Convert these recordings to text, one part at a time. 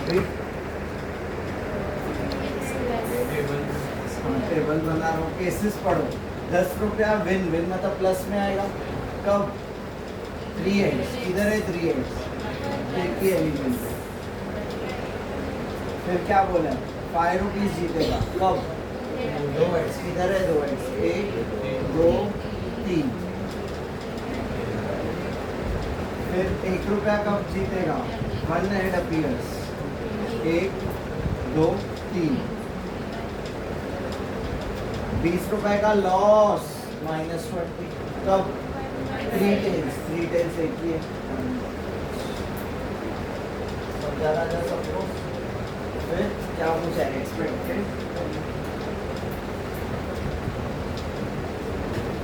अभी टेबल बना रहा हूँ, केसेस पढ़ो। 10 रुपया विन, विन मतलब प्लस में आएगा। कब? 3x, इधर है 3x, एक ही एलिमेंट है। फिर क्या बोला? 5 रुपीज जीतेगा। कब? 2x, इधर है 2x, 1 2 3। फिर 1 रुपया कब जीतेगा? 1 हेड अपीयर्स, 1 2 3। 20 रुपए का लॉस, -20। कब? 3 टेल्स एक ही है। समझा रहा सबको? फिर क्या पूछा है? एक्सपेक्टेड।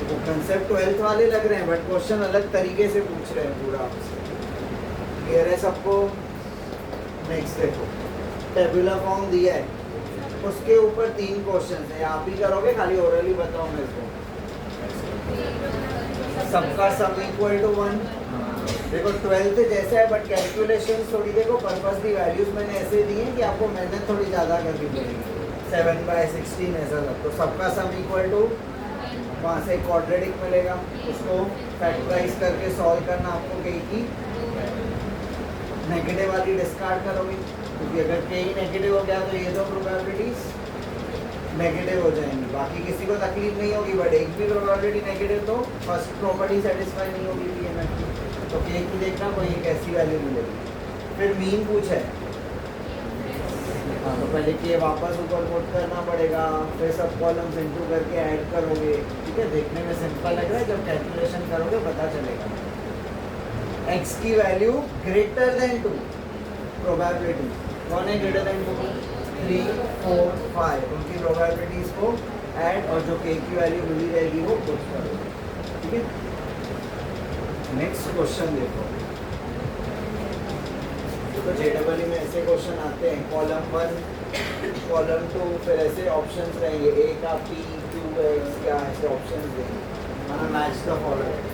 तो कंसेप्ट 12th वाले लग रहे हैं, बट क्वेश्चन अलग तरीके से पूछ रहे हैं पूरा आपसे। क्लियर है सबको? नेक्स्ट देखो, टेबुलर फॉर्म दिया है, उसके ऊपर 3 क्वेश्चन है। आप ही करोगे, खाली ओरली बताओ मेरे को। सबका सम इक्वल टू 1। देखो 12th जैसा है, बट कैलकुलेशन थोड़ी देखो, पर्पस दी वैल्यूज मैंने ऐसे दी हैं कि आपको मेहनत थोड़ी ज़्यादा करनी पड़ेगी। 7/16 ऐसा सब। तो सबका सम इक्वल टू, वहाँ से क्वाड्रेटिक मिलेगा, उसको फैक्टराइज करके सॉल्व करना आपको। के की नेगेटिव वाली डिस्कार्ड करोगे, क्योंकि अगर के ही नेगेटिव हो गया तो ये दो प्रोबेबिलिटीज नेगेटिव हो जाएंगी। बाकी किसी को तकलीफ नहीं होगी, बट एक भी प्रोबेबिलिटी नेगेटिव तो फर्स्ट प्रॉपर्टी सेटिस्फाई नहीं होगी पीएमएफ की। तो के की देखना कोई एक ऐसी वैल्यू मिलेगी। फिर मीन पूछा है, हाँ, तो पहले के वापस ऊपर पुट करना पड़ेगा, फिर सब कॉलम्स इनटू करके ऐड करोगे। ठीक है, देखने में सिंपल लग रहा है, जब कैलकुलेशन करोगे पता चलेगा। x की वैल्यू ग्रेटर देन 2, प्रोबेबिलिटी कौन है ग्रेटर देन 2? 3 4 5, उनकी प्रोबेबिलिटीज को ऐड, और जो k की वैल्यू मिली रहेगी वो पुट करो। ठीक है, नेक्स्ट क्वेश्चन देखो। तो जेडबल में ऐसे क्वेश्चन आते हैं, कॉलम 1 कॉलम 2, फिर ऐसे ऑप्शंस रहेंगे, a का p q x, क्या ऐसे ऑप्शंस देंगे, माना मैच द फॉलोइंग।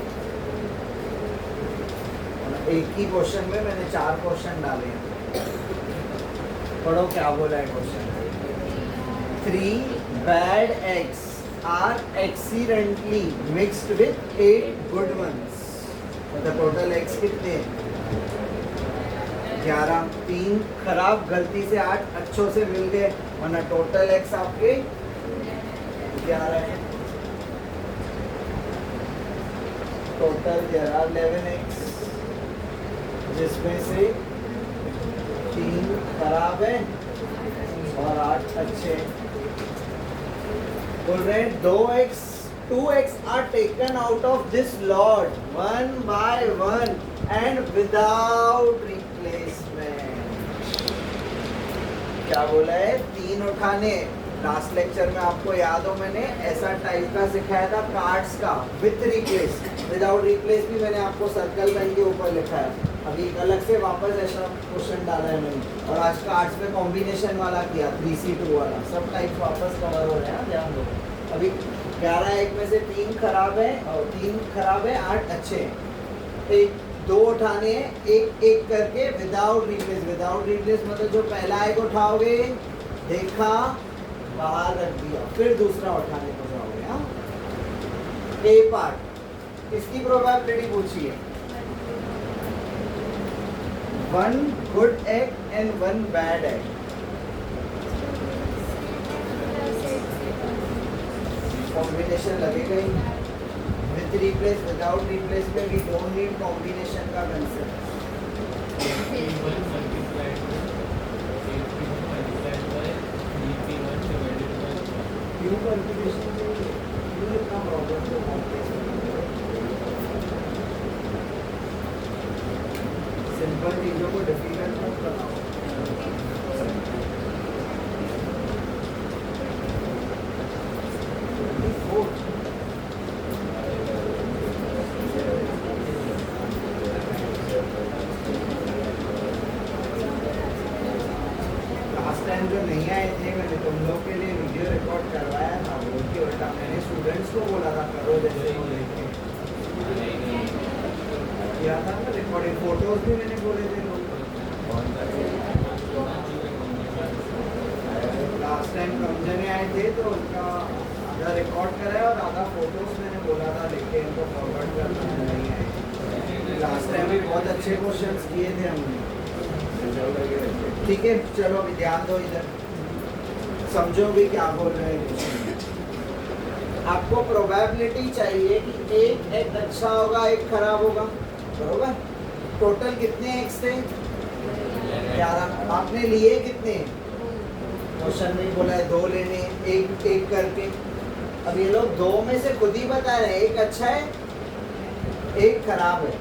एक ही क्वेश्चन में मैंने 4 क्वेश्चन डाले हैं। पढ़ो क्या बोला है question. 3 bad eggs are accidentally mixed with 8 good ones। मतलब टोटल एग्स कितने हैं? 11। 3 खराब गलती से 8 अच्छों से मिल गए, वरना टोटल एग्स आपके 11 हैं। टोटल देयर आर 11 एग्स, जिसमें से 3 खराब है और 8 अच्छे। बोल रहे हैं 2x are taken out of this lot 1 by 1 and without replacement। क्या बोला है? 3 उठाने। लास्ट लेक्चर में आपको याद हो, मैंने ऐसा टाइप का सिखाया था कार्ड्स का, विथ रिप्लेस। विदाउट रिप्लेस भी मैंने आपको सर्कल पेन के ऊपर लिखा है। अभी अलग से वापस ऐसा क्वेश्चन डाला है मैंने, और आज कार्ड्स में कॉम्बिनेशन वाला किया, 3C2 वाला। सब टाइप वापस कवर हो रहे हैं, ध्यान दो। अभी 11 एक में से 3 खराब है और 3 खराब है, 8 अच्छे हैं। 2 उठाने हैं, एक एक करके विदाउट रिप्लेस। विदाउट रिप्लेस मतलब जो पहला एक उठाओगे, देखा, बाहर रख दिया, फिर दूसरा उठाने को जाओगे। हाँ, ए पार्ट, इसकी प्रोबेबिलिटी पूछिए। 1 good egg and 1 bad egg. Combination लगेगा ही। विथ रिप्लेस, विदाउट रिप्लेस में वी डोंट नीड कॉम्बिनेशन का कंसेप्ट। क्यों कॉम्बिनेशन में क्यों इतना प्रॉब्लम है? सिंपल चीजों को डिफिकल्ट मत बनाओ। लास्ट टाइम जो नहीं आए थे, मैंने तुम लोग के लिए वीडियो रिकॉर्ड करवाया था, वो की उल्टा मैंने स्टूडेंट्स को बोला था करो, जैसे वो लेके किया था ना रिकॉर्डिंग। फोटोज भी मैंने बोले थे लोग। लो इनका आधा रिकॉर्ड करा है और आधा फोटोज मैंने बोला था लेके इनको फॉरवर्ड करना है, नहीं है। लास्ट टाइम भी बहुत अच्छे क्वेश्चंस किए थे हमने। ठीक है, चलो अभी ध्यान दो इधर, समझो भी क्या बोल रहे हैं। आपको प्रोबेबिलिटी चाहिए कि एक एक अच्छा होगा एक खराब होगा, बरोबर। टोटल कितने एक्स थे? 11। आपने लिए कितने? क्वेश्चन में बोला है 2 लेने, एक एक करके। अब ये लोग 2 में से खुद ही बता रहे हैं एक अच्छा है एक खराब है।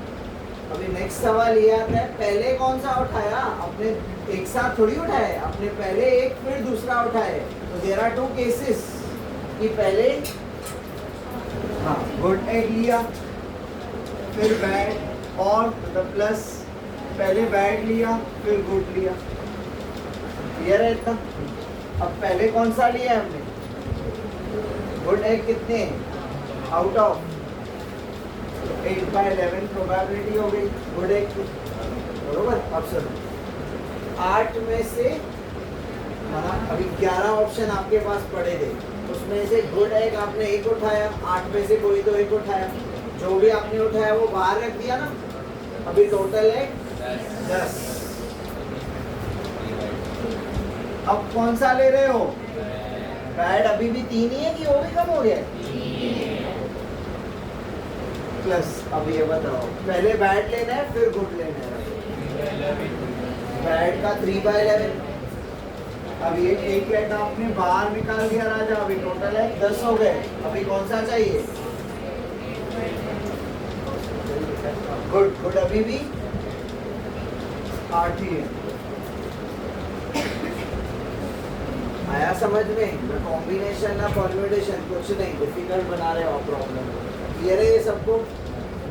अभी नेक्स्ट सवाल ये आता है पहले कौन सा उठाया? आपने एक साथ थोड़ी उठाए, आपने पहले एक फिर दूसरा उठाए। तो देयर आर 2 केसेस कि पहले हाँ गुड एग लिया फिर बैड, और मतलब प्लस पहले बैड लिया फिर गुड लिया, क्लियर है इतना? अब पहले कौन सा लिया हमने? गुड एग कितने आउट ऑफ 8/11 प्रोबेबिलिटी हो गई गुड एग की, बरोबर। अब सुनो 8 में से अभी 11 ऑप्शन आपके पास पड़े थे, उसमें से गुड एग आपने एक उठाया, 8 में से कोई तो एक उठाया, जो भी आपने उठाया वो बाहर रख दिया ना। अभी टोटल है 10। अब कौन सा ले रहे हो? बैड अभी भी 3 ही है कि वो भी कम हो गया? प्लस अब ये बताओ पहले बैड लेना है फिर गुड लेना है। बैड का 3/11। अब ये एक लेटर आपने बाहर निकाल दिया राजा, अभी टोटल है 10 हो गए। अभी कौन सा चाहिए? गुड। गुड अभी भी 8 ही है। आया समझ में? ना कॉम्बिनेशन ना परम्यूटेशन, कुछ नहीं डिफिकल्ट बना रहे हो प्रॉब्लम। क्लियर है ये सबको?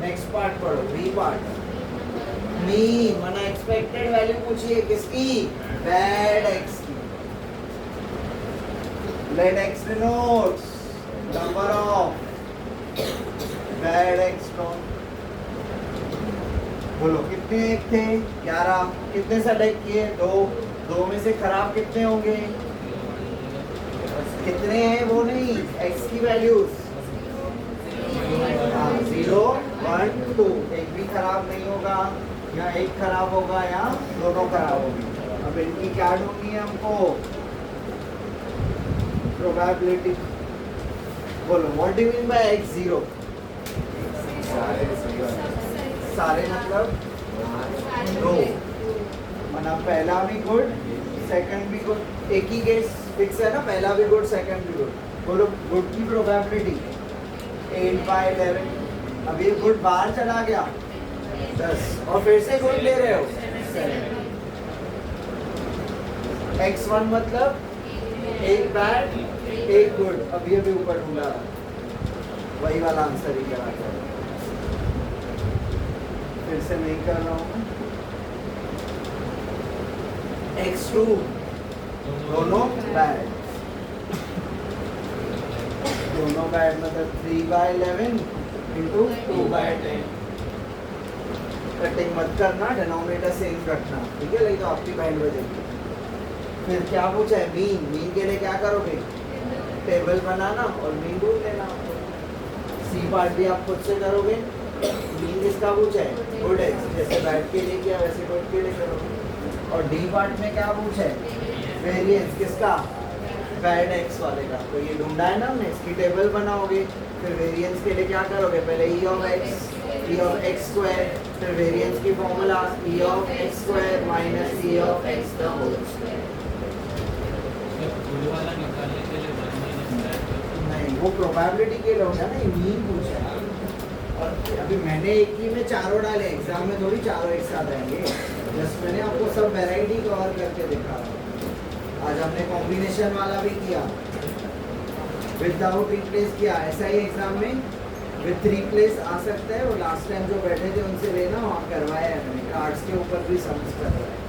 नेक्स्ट पार्ट पढ़ो, बी पार्ट। मीन माना एक्सपेक्टेड वैल्यू पूछिए किसकी? बैड एक्स की। Let X denotes number of bad eggs term. बोलो कितने एक थे? 11। कितने सेलेक्ट किए? 2 में से खराब कितने होंगे? कितने हैं वो नहीं, एक्स की वैल्यूज 0 1 2। एक भी खराब नहीं होगा, या एक खराब होगा या दोनों खराब होंगे। अब इनकी क्या ढूंढनी है हमको? प्रोबेबिलिटी। बोलो what do you mean by x 0? सारे मतलब 2, माना पहला भी गुड सेकंड भी गुड। एक ही केस फिक्स है ना, पहला भी गुड सेकंड भी गुड। बोलो गुड की प्रोबेबिलिटी 8/11। अब ये गुड बाहर चला गया 10, और फिर से गुड ले रहे हो 7। x1 मतलब एक बैड एक गुड। अब ये भी ऊपर ढूंढा, वही वाला आंसर ही करा था। फिर से नहीं कर रहा हूँ। x2 दोनों बैड, दोनों बैड मतलब 3/11 इंटू 2/10। कटिंग मत करना, डिनोमिनेटर सेम रखना, ठीक है? नहीं तो आपकी बैंड बजेगी। फिर क्या पूछा है? मीन। मीन के लिए क्या करोगे? टेबल बनाना और मीन ढूंढ लेना। सी पार्ट भी आप खुद से करोगे। मीन किसका पूछा है? Good x. जैसे बैड के लिए किया वैसे गुड के लिए करोगे। और डी पार्ट में क्या पूछा है? वेरिएंस किसका? बैड एक्स वाले का। तो ये ढूंढा है ना हमने, इसकी टेबल बनाओगे। फिर वेरिएंस के लिए क्या करोगे? पहले ई ऑफ एक्स स्क्वायर, फिर वेरिएंस की formula E of X square minus E of X the whole square. नहीं, वो प्रोबेबिलिटी के लिए होगा ना, मीन पूछा है। और अभी मैंने एक ही में चारों डाले, एग्जाम में थोड़ी चारों एक साथ आएंगे। जस्ट मैंने आपको सब वैरायटी कवर करके दिखा। आज हमने कॉम्बिनेशन वाला भी किया, विदाउट रिप्लेस किया। ऐसा ही एग्जाम में विथ रिप्लेस आ सकता है। वो लास्ट टाइम जो बैठे थे उनसे लेना, वहाँ करवाया है मैंने। कार्ड्स के ऊपर भी समझ कर रहा है।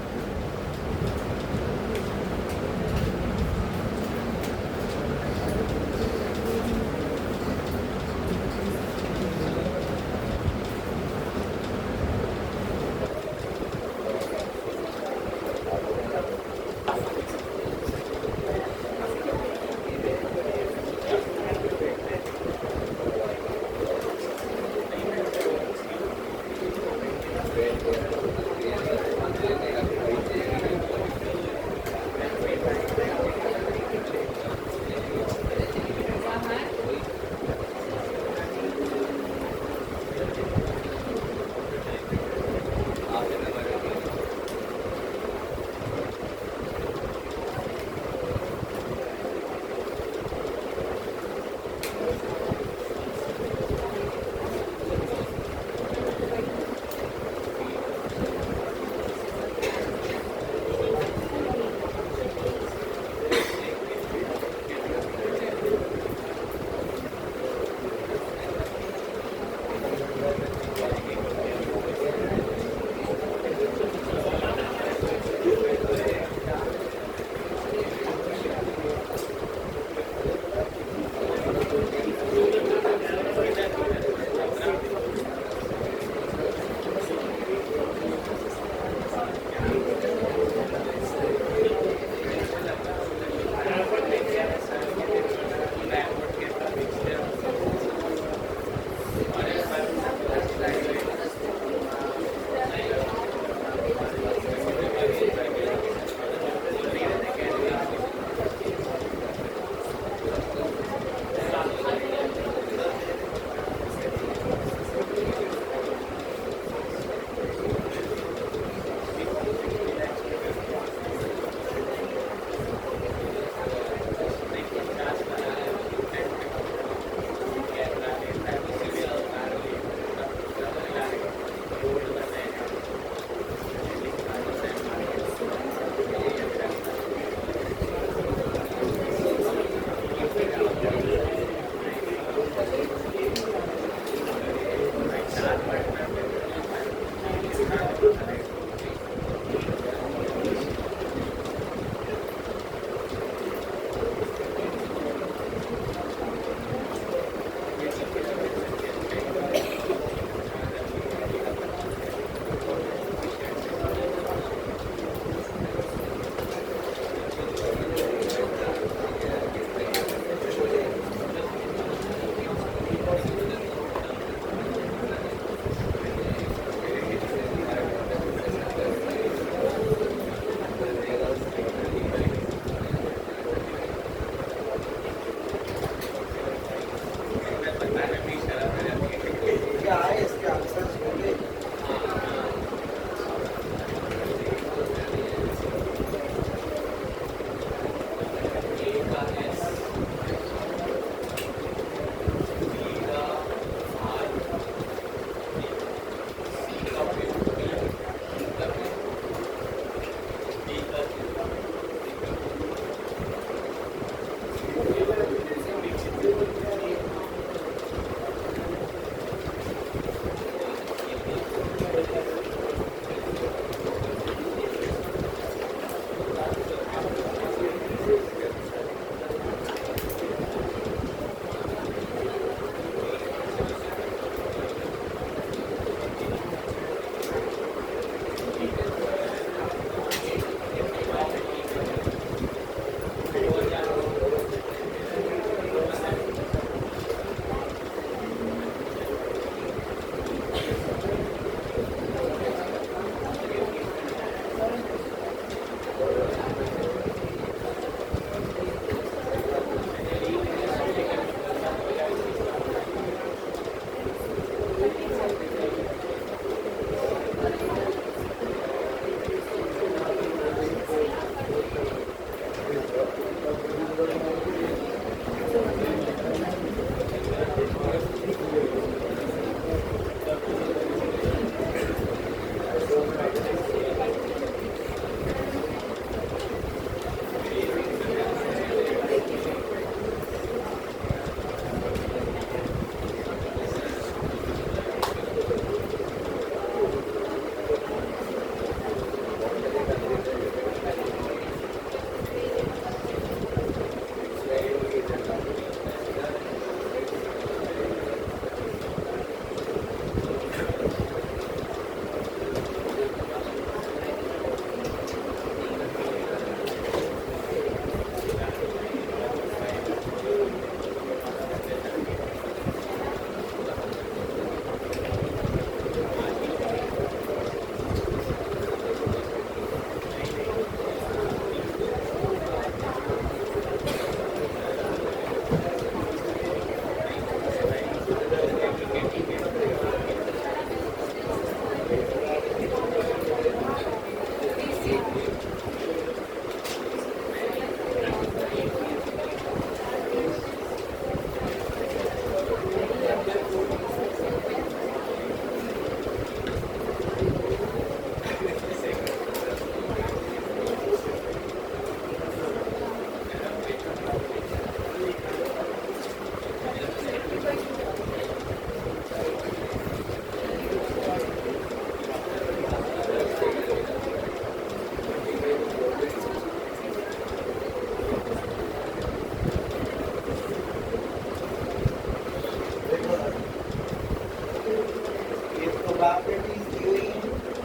प्रोबेबिलिटीज दी हुई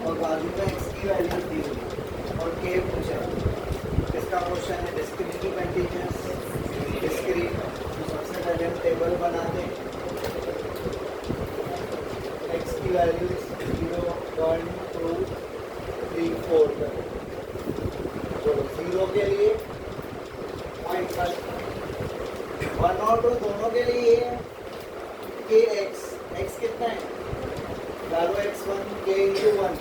और बाजू में x की वैल्यू दी हुई और k पूछा है। इसका क्वेश्चन है डिस्क्रीट कंटीन्यूअस डिस्क्रीट। सबसे पहले हम टेबल बना दें। x की वैल्यू 0 1 2 3 4 करें। चलो 0 के लिए 0.1 1 और 2 दोनों के लिए kx x कितना है डालो x1 k into 1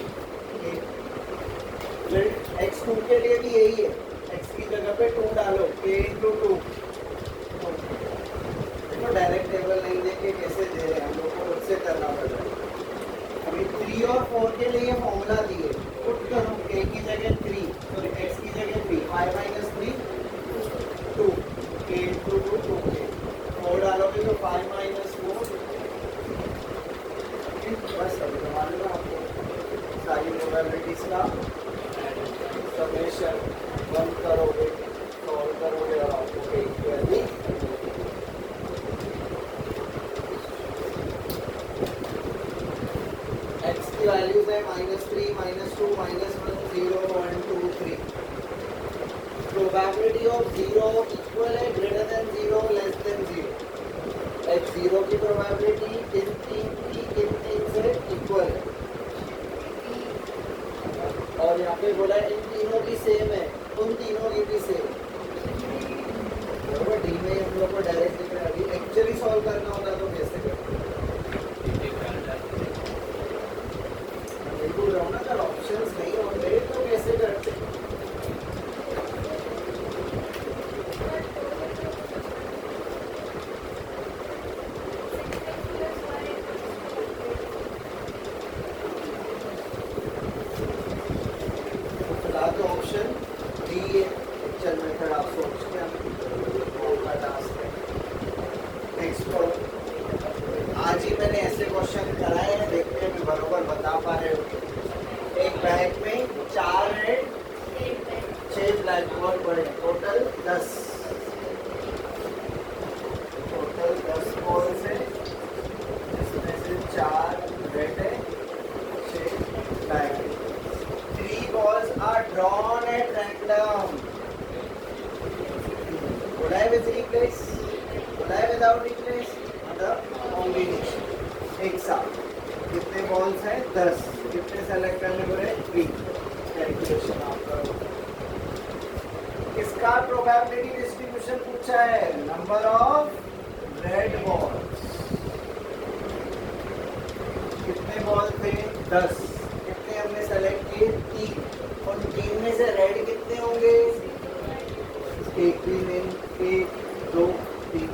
फिर x2 के लिए भी यही है x की जगह पे 2 डालो k into 2। देखो डायरेक्ट टेबल नहीं देके कैसे दे रहे हैं हम लोग को उससे करना पड़ रहा है। अभी 3 और 4 के लिए फॉर्मूला दिए पुट करो k की जगह 3 तो x की जगह 3 5 minus 3 2 k into 2 2k 4 डालोगे तो 5 minus 4 बस अभी तो मालूम है आपको सारी प्रोबेबिलिटीज का समेशन 1 करोगे सॉल्व करोगे और आपको एक वैल्यू x की वैल्यूज है -3 -2 -1 0 1 2 3। प्रोबेबिलिटी ऑफ 0 इक्वल है greater than 0 less than 0। x 0 की प्रोबेबिलिटी किन तीन से इक्वल है और यहाँ पे बोला इन तीनों की सेम है उन तीनों की भी सेम। बराबर डी में हम लोग को डायरेक्ट दिख रहा है। अभी एक्चुअली सॉल्व करना होता तो कैसे करते मैं बोल रहा हूँ ना अगर ऑप्शंस नहीं होते तो कैसे करते। ऑप्शन डी चल मेथड आप सोच के का टास्क है। नेक्स्ट करो। आज ही मैंने ऐसे क्वेश्चन कराए हैं देखते हैं बरोबर बता पा रहे हो। एक बैग में 4 रेड 6 ब्लैक बॉल पड़े टोटल 10 बॉल्स है जिसमें से 4 रेड है 6 ब्लैक है। 3 balls are drawn at random. Would I with replace? Would I without replace? The combination. एक साथ कितने balls हैं 10 कितने सेलेक्ट करने पड़े 3। कैलकुलेशन आप करो। इसका प्रोबेबिलिटी डिस्ट्रीब्यूशन पूछा है नंबर ऑफ रेड बॉल्स कितने बॉल थे 10 कितने हमने सेलेक्ट किए 3 और 3 में से रेड कितने होंगे एक भी नहीं 1 2 3।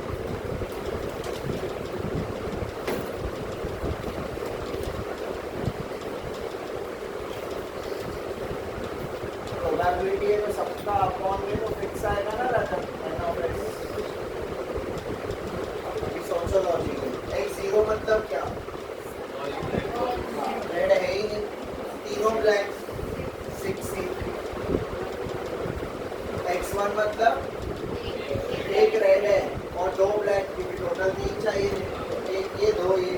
प्रोबेबिलिटी है तो सबका अपॉन में तो फिक्स आएगा ना रकम एन ऑफ एक्स। सोचो लॉजिक x 0 मतलब क्या रेड है ही नहीं तीनों ब्लैक 6 x1 मतलब एक रेड है और 2 ब्लैक क्योंकि टोटल 3 चाहिए एक ये 2 ये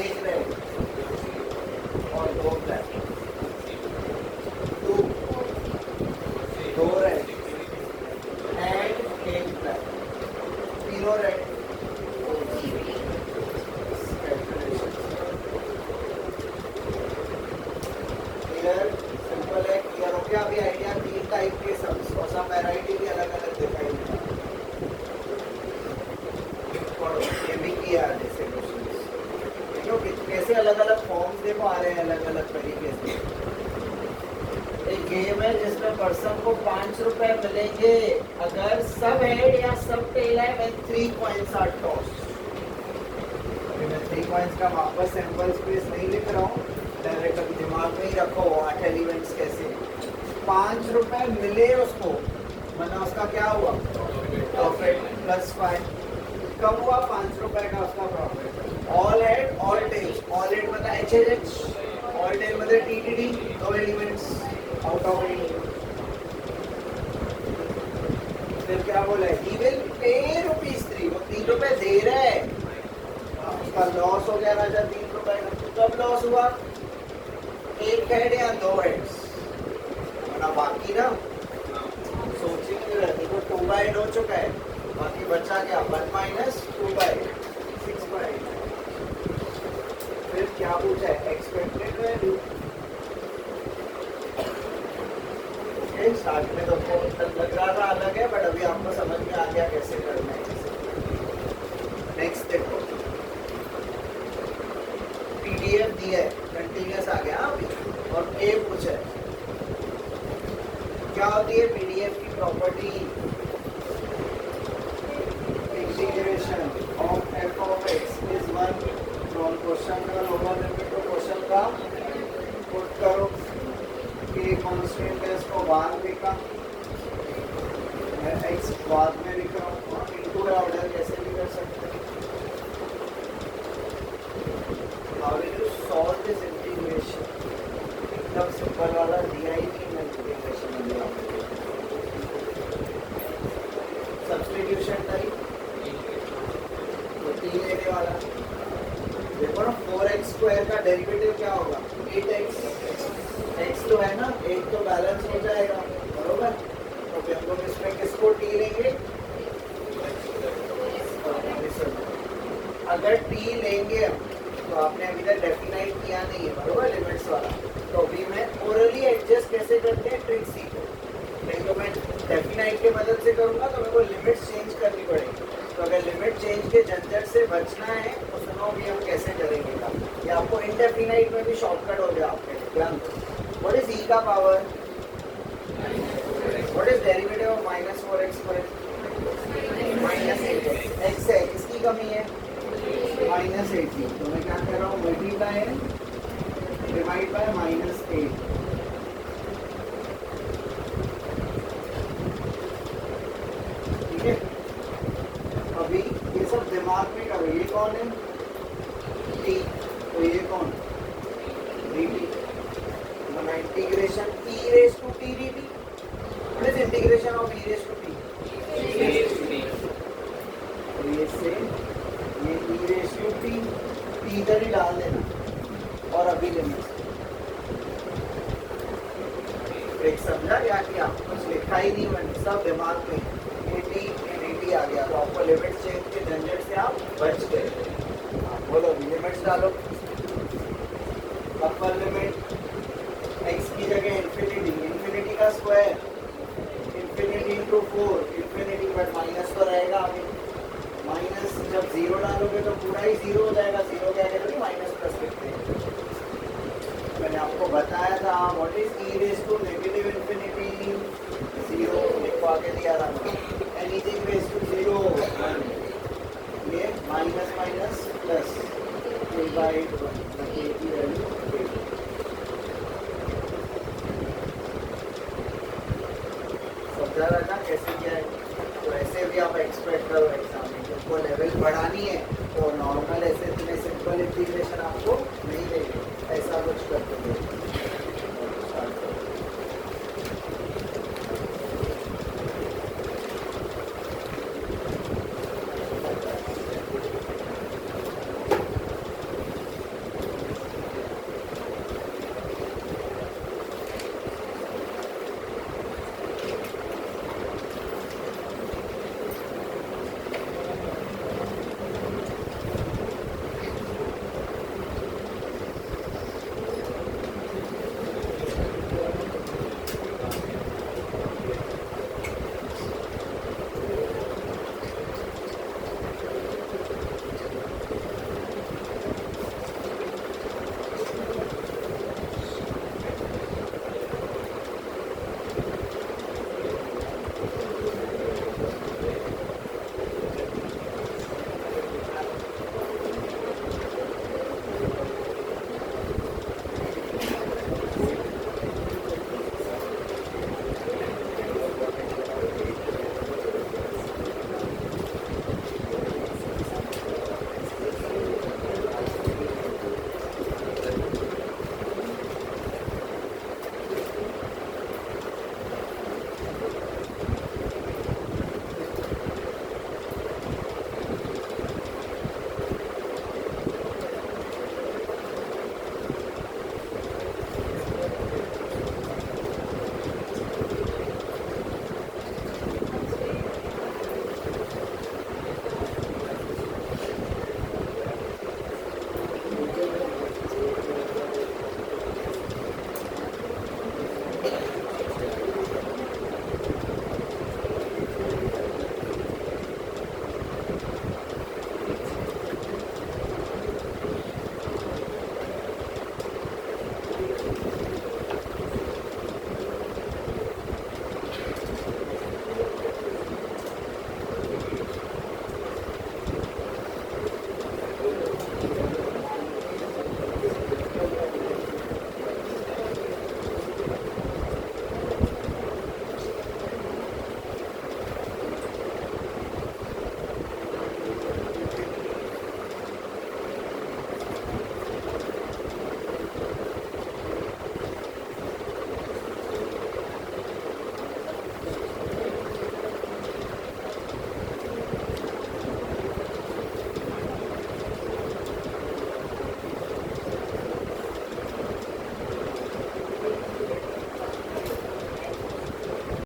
एक रेड और 2 ब्लैक 2 रेड एंड एक ब्लैक तीनों रेड। सिंपल है क्लियर हो गया। अभी आइडिया 3 टाइप के सम्स और सब वैरायटी भी अलग अलग दिखाई देगा। ये भी किया जैसे क्वेश्चन कैसे अलग अलग फॉर्म्स दे पा रहे हैं अलग अलग तरीके से। एक गेम है जिसमें पर्सन को 5 रुपए मिलेंगे अगर सब हेड या सब टेल है when 3 coins are tossed। अभी मैं 3 coins का वापस सैंपल स्पेस नहीं लिख रहा हूँ, डायरेक्ट अभी दिमाग में ही रखो 8 एलिमेंट्स कैसे। 5 रुपए मिले उसको, मतलब उसका क्या हुआ प्रॉफिट +5। कब हुआ 5 रुपए का उसका profit? All head all tail. All head मतलब HH, ऑल टेल मतलब TTD, 2 एलिमेंट्स आउट ऑफ 8। फिर क्या बोला है? He will pay ₹3। वो 3 रुपए दे रहा है, उसका लॉस हो गया राजा 3 रुपए का। कब लॉस हुआ? 1 हेड या 2 हेड्स, वरना बाकी ना सोचेंगे देखो 2/8 हो चुका है, बाकी बचा क्या 1 - 2/8 6/8। फिर क्या पूछा है? Expected value. स्टार्ट में तो लग रहा था अलग है, बट अभी आपको समझ में आ गया कैसे करना है। नेक्स्ट देखो, पीडीएफ दिया है, कंटिन्यूअस आ गया अभी, और ए पूछा है क्या होती है पीडीएफ की property? Integration of F of x is 1 from question का लोअर लिमिट टू क्वेश्चन का पुट करो कि कांस्टेंट है, इसको बाद लिखा, मैं एक्स बाद में लिख रहा हूँ, इनटू ऑर्डर कैसे भी कर सकते हैं। How will you solve this integration? एकदम सिंपल वाला दिया ही नहीं है इंटीग्रेशन में। सब्स्टिट्यूशन टाइप तो 3 लेने वाला, देखो ना 4x² का डेरिवेटिव क्या होगा? 8x। x तो है ना, 8 तो बैलेंस हो जाएगा, बरोबर। तो फिर हम लोग इसमें किसको t लेंगे? अगर t लेंगे हम, तो आपने अभी तक डेफिनाइट किया नहीं है, बरोबर, लिमिट्स वाला। तो अभी मैं ओरली एडजस्ट कैसे करते हैं ट्रिक सीखो, नहीं तो मैं डेफिनाइट के मदद से करूंगा तो मेरे को लिमिट्स चेंज करनी पड़ेगी। तो अगर लिमिट चेंज के झंझट से बचना है तो सुनो भी हम कैसे करेंगे का, ये आपको इनडेफिनाइट में भी शॉर्टकट हो गया आपके लिए। ध्यान दो, व्हाट इज e का power? What is derivative of -4x²? -8x। x है, किसकी कमी है? -18। तो मैं क्या कर रहा हूँ? Multiply divide by -8। ठीक है, अभी ये सब दिमाग में करो। ये कौन है? t। तो ये कौन? dt। तो integration e raised to t dt। What is integration of e raised to t? तो ये से ये e raised to t, t इधर ही डाल देना और अभी लिमिट। एक समझा क्या कि आप कुछ लिखा ही नहीं, मैंने सब दिमाग में dt आ गया, तो आपको लिमिट चेंज के झंझट से आप बच गए। बोलो लिमिट्स डालो। अपर लिमिट x की जगह इंफिनिटी, इंफिनिटी का square, infinity into 4, infinity but minus तो रहेगा अभी। माइनस जब 0 डालोगे तो पूरा ही 0 हो जाएगा, 0 के आगे तो माइनस प्लस लिखते हैं। मैंने आपको बताया था what is e raise to negative infinity? 0 लिखवा आगे दिया था, एनीथिंग रेज टू 0 ये माइनस माइनस प्लस 3/8 की वैल्यू। समझा रहा कैसे किया है? तो ऐसे भी आप एक्सपेक्ट करो एग्जाम में, जिनको लेवल बढ़ानी है तो नॉर्मल ऐसे इतने सिंपल इंटीग्रेशन आपको नहीं देंगे, ऐसा कुछ करते हैं।